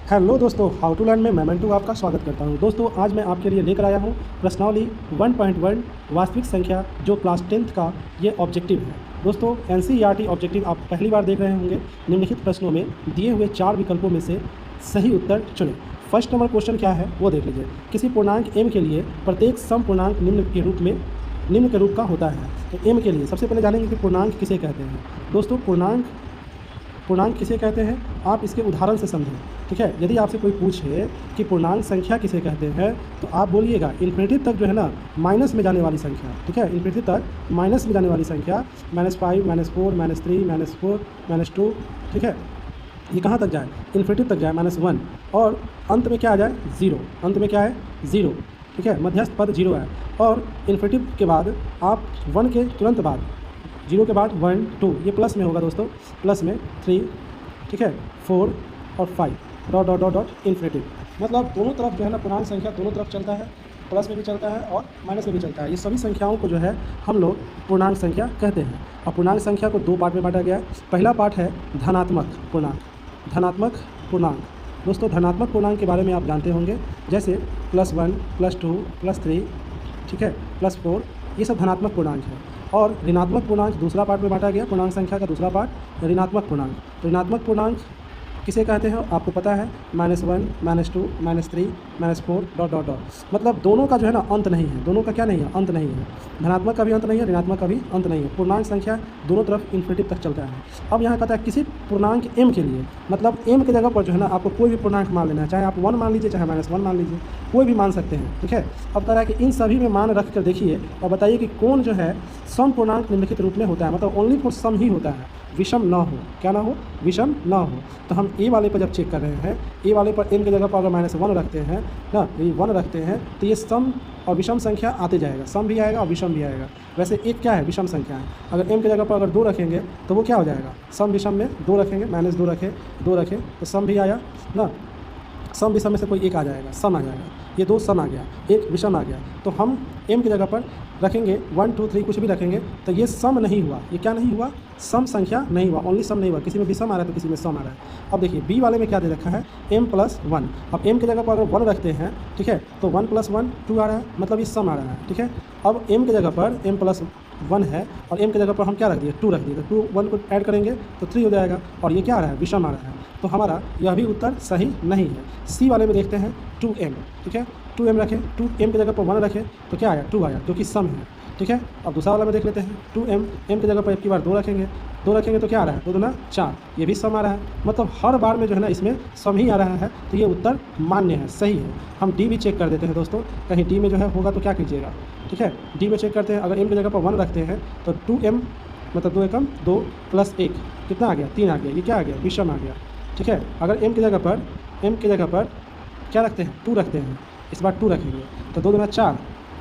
Hello दोस्तों, how to learn में मैं मंटू आपका स्वागत करता हूं। दोस्तों, आज मैं आपके लिए लेकर आया हूं प्रश्नावली 1.1 वास्तविक संख्या जो क्लास 10th का ये ऑब्जेक्टिव है। दोस्तों, एनसीईआरटी ऑब्जेक्टिव आप पहली बार देख रहे होंगे। निम्नलिखित प्रश्नों में दिए हुए 4 विकल्पों में से सही उत्तर चुनें। फर्स्ट नंबर क्वेश्चन क्या है वो देख लीजिए। किसी पूर्णांक m के लिए प्रत्येक सम पूर्णांक निम्न के रूप का होता है। तो m के लिए सबसे पहले जानेंगे कि पूर्णांक किसे कहते हैं। दोस्तों, पूर्णांक किसे कहते हैं आप इसके उदाहरण से समझें। ठीक है, यदि आपसे कोई पूछे कि पूर्णांक संख्या किसे कहते हैं तो आप बोलिएगा इन्फिनिटी तक जो है ना माइनस में जाने वाली संख्या। ठीक है, इन्फिनिटी तक माइनस में जाने वाली संख्या -5 -4 -3 -4 -2। ठीक है, ये कहाँ तक जाए? इन्फिनिटी तक जाए -1 और अंत में क्या आ जाए? 0। अंत में क्या है? 0। ठीक है, मध्यस्थ पद 0 है और इन्फिनिटी के बाद आप 1 के तुरंत बाद 0 के बाद 1 2 ये प्लस में होगा दोस्तों, प्लस में 3, ठीक है, 4 और 5 dot dot dot dot infinity. मतलब दोनों तरफ जो है ना पूर्णांक संख्या दोनों तरफ चलता है, प्लस में भी चलता है और माइनस में भी चलता है। ये सभी संख्याओं को जो है हम लोग पूर्णांक संख्या कहते हैं। और पूर्णांक संख्या को 2 पार्ट में बांटा गया है। पहला पार्ट है धनात्मक पूर्णांक। धनात्मक पूर्णांक दोस्तों, धनात्मक पूर्णांक के बारे में आप जानते होंगे, जैसे +1 +2 +3, ठीक है, +4, ये सब धनात्मक पूर्णांक है। और ऋणात्मक पूर्णांक दूसरा पार्ट में बांटा गया। पूर्णांक संख्या का दूसरा पार्ट ऋणात्मक पूर्णांक। तो ऋणात्मक पूर्णांक किसे कहते हैं आपको पता है? -1 -2 -3 -4 डॉट डॉट डॉट। मतलब दोनों का जो है ना अंत नहीं है। दोनों का क्या नहीं है? अंत नहीं है। धनात्मक का भी अंत नहीं है, ऋणात्मक का भी अंत नहीं है। पूर्णांक संख्या दोनों तरफ इन्फिनिटी तक चलता है। अब यहाँ कहता है किसी पूर्णांक m के लिए, मतलब m की जगह पर जो है ना आपको कोई भी पूर्णांक मान लेना है, चाहे आप 1 मान लीजिए चाहे -1 मान लीजिए, कोई भी मान सकते हैं। ठीक है, अब कह रहा है कि इन सभी में मान रख कर देखिए और बताइए कि कौन जो है सम पूर्णांक निम्नलिखित रूप में होता है। मतलब ओनली फॉर सम ही होता है, विषम ना हो। क्या ना हो? विषम ना हो। तो हम ए वाले पर जब चेक कर रहे हैं, ए वाले पर m की जगह पर अगर -1 रखते हैं ना, ये 1 रखते हैं तो ये सम और विषम संख्या आते जाएगा। सम भी आएगा और विषम भी आएगा। वैसे एक क्या है? विषम संख्या है। अगर m की जगह पर अगर 2 रखेंगे तो वो क्या हो जाएगा? सम विषम में 2 रखेंगे, -2 रखें तो सम भी आया ना, सम विषम में से कोई एक आ जाएगा, सम आ जाएगा। ये 2 सम आ गया, एक विषम आ गया। तो हम m की जगह पर रखेंगे 1 2 3 कुछ भी रखेंगे तो ये सम नहीं हुआ। ये क्या नहीं हुआ? सम संख्या नहीं हुआ, ओनली सम नहीं हुआ। किसी में विषम आ रहा है तो किसी में सम आ रहा है। अब देखिए b वाले में क्या दे रखा है? m+1। अब m की जगह पर अगर 1 रखते हैं, ठीक है, तो 1 + 1 2 आ रहा है, मतलब ये सम आ रहा है। ठीक है, अब m की जगह पर m+1 है और m की जगह पर हम क्या रख दिए? 2 रख दिए। तो 2 1 को ऐड करेंगे तो 3 हो जाएगा और ये क्या आ रहा है? विषम आ रहा है। तो हमारा यह भी उत्तर सही नहीं है। सी वाले में देखते हैं 2m। ठीक है, 2m रखें, 2m की जगह पर 1 रखें तो क्या आया? 2 आया, जो कि सम है। ठीक है, अब दूसरा वाला में देख लेते हैं 2m, m की जगह पर एक की बार 2 रखेंगे, 2 रखेंगे तो क्या आ रहा है? 2 दूना 4, ये भी सम आ रहा है। मतलब हर बार में जो है ना इसमें सम ही आ रहा है। तो ये उत्तर मान्य है, सही है। हम डी भी चेक कर देते हैं दोस्तों, कहीं डी में जो है होगा तो क्या कीजिएगा। ठीक है, डी में चेक करते हैं। अगर m की जगह पर 1 रखते हैं तो 2m मतलब 2 एकम 2 + 1 कितना आ गया? 3 आ गया। ये क्या आ गया? विषम आ गया। ठीक है, अगर m की जगह पर क्या रखते हैं? 2 रखते हैं, इस बार 2 रखेंगे तो 2 दूना 4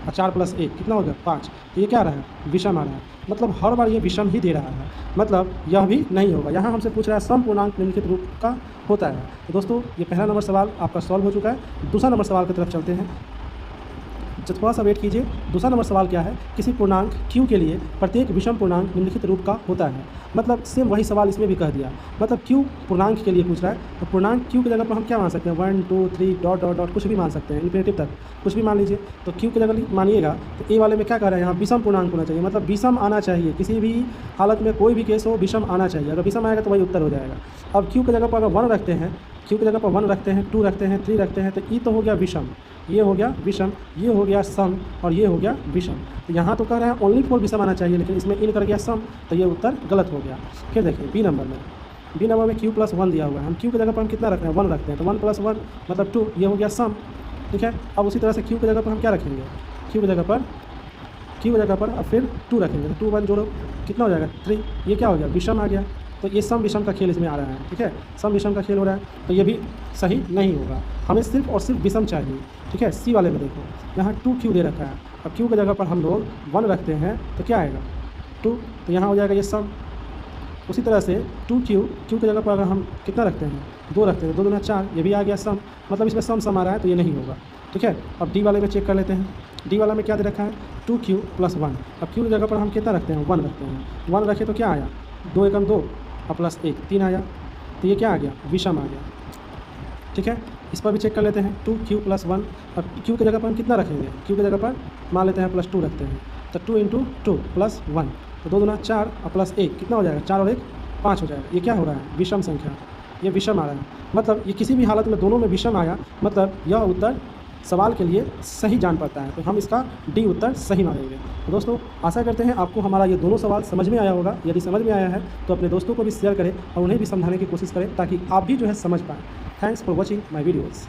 और 4 + 1 कितना हो गया? 5। तो ये क्या आ रहा है? विषम आ रहा है। मतलब हर बार ये विषम ही दे रहा है, मतलब यह भी नहीं होगा। यहाँ हमसे पूछ रहा है सम पूर्णांक निम्नलिखित रूप का होता है। तो दोस्तों, ये पहला नंबर सवाल आपका सॉल्व हो चुका है। दूसरा नंबर सवाल की तरफ चलते हैं, थोड़ा सा वेट कीजिए। दूसरा नंबर सवाल क्या है? किसी पूर्णांक q के लिए प्रत्येक विषम पूर्णांक निम्नलिखित रूप का होता है। मतलब सेम वही सवाल इसमें भी कह दिया। मतलब q पूर्णांक के लिए पूछ रहा है, तो पूर्णांक q की जगह पर हम क्या मान सकते हैं? 1 2 3 डॉट डॉट डॉट कुछ भी मान सकते हैं, इन्फिनिटी तक कुछ भी मान लीजिए। तो q की जगह मानिएगा तो ए वाले में क्या कह रहा है? यहाँ विषम पूर्णांक होना चाहिए, मतलब विषम आना चाहिए। किसी भी हालत में कोई भी केस हो विषम आना चाहिए। अगर विषम आएगा तो वही उत्तर हो जाएगा। अब q की जगह पर अगर 1 रखते हैं, q की जगह पर 1 रखते हैं, 2 रखते हैं, 3 रखते हैं तो ई तो हो गया विषम, ये हो गया विषम, ये हो गया सम और ये हो गया विषम। तो यहाँ तो कह रहे हैं ओनली फॉर विषम आना चाहिए, लेकिन इसमें इन कर गया सम, तो ये उत्तर गलत हो गया। फिर देखिए बी नंबर में q+1 दिया हुआ है। हम q की जगह पर हम कितना रख रहे हैं? 1 रखते हैं तो 1 + 1 मतलब 2, ये हो गया सम। ठीक है, अब उसी तरह से q की जगह पर हम क्या रखेंगे? q की जगह पर अब फिर 2 रखेंगे तो 2 1 जोड़ो कितना हो जाएगा? 3। ये क्या हो गया? विषम आ गया। तो ये सम विषम का खेल इसमें आ रहा है। ठीक है, सम विषम का खेल हो रहा है, तो ये भी सही नहीं होगा। हमें सिर्फ और सिर्फ विषम चाहिए। ठीक है, सी वाले में देखो यहाँ 2q दे रखा है। अब q की जगह पर हम लोग 1 रखते हैं तो क्या आएगा? 2, तो यहाँ हो जाएगा ये सम। उसी तरह से 2q की जगह पर अगर हम कितना रखते हैं? 2 रखते हैं, 2 दूना 4, ये भी आ गया सम। मतलब इसमें सम आ रहा है, तो ये नहीं होगा। ठीक है, अब डी वाले में चेक कर लेते हैं। डी वाला में क्या दे रखा है? 2q + 1। अब q की जगह पर हम कितना रखते हैं? 1 रखते हैं। 1 रखे तो क्या आया? 2 एकम 2 और +1 3 आया। तो ये क्या आ गया? विषम आ गया। ठीक है, इस पर भी चेक कर लेते हैं 2q + 1। अब q की जगह पर हम कितना रखेंगे, q की जगह पर मान लेते हैं +2 रखते हैं, तो 2 × 2 + 1, तो 2 दूना 4 और +1 कितना हो जाएगा, 4 और 1 5 हो जाएगा। ये क्या हो रहा है, विषम संख्या, ये विषम आ रहा है, मतलब ये किसी भी हालत में दोनों में विषम आया, मतलब यह उत्तर सवाल के लिए सही जान पड़ता है, तो हम इसका डी उत्तर सही मानेंगे। तो दोस्तों आशा करते हैं आपको हमारा ये दोनों सवाल समझ में आया होगा। यदि समझ में आया है तो अपने दोस्तों को भी शेयर करें और उन्हें भी समझाने की कोशिश करें ताकि आप भी जो है समझ पाएँ। Thanks for watching my videos.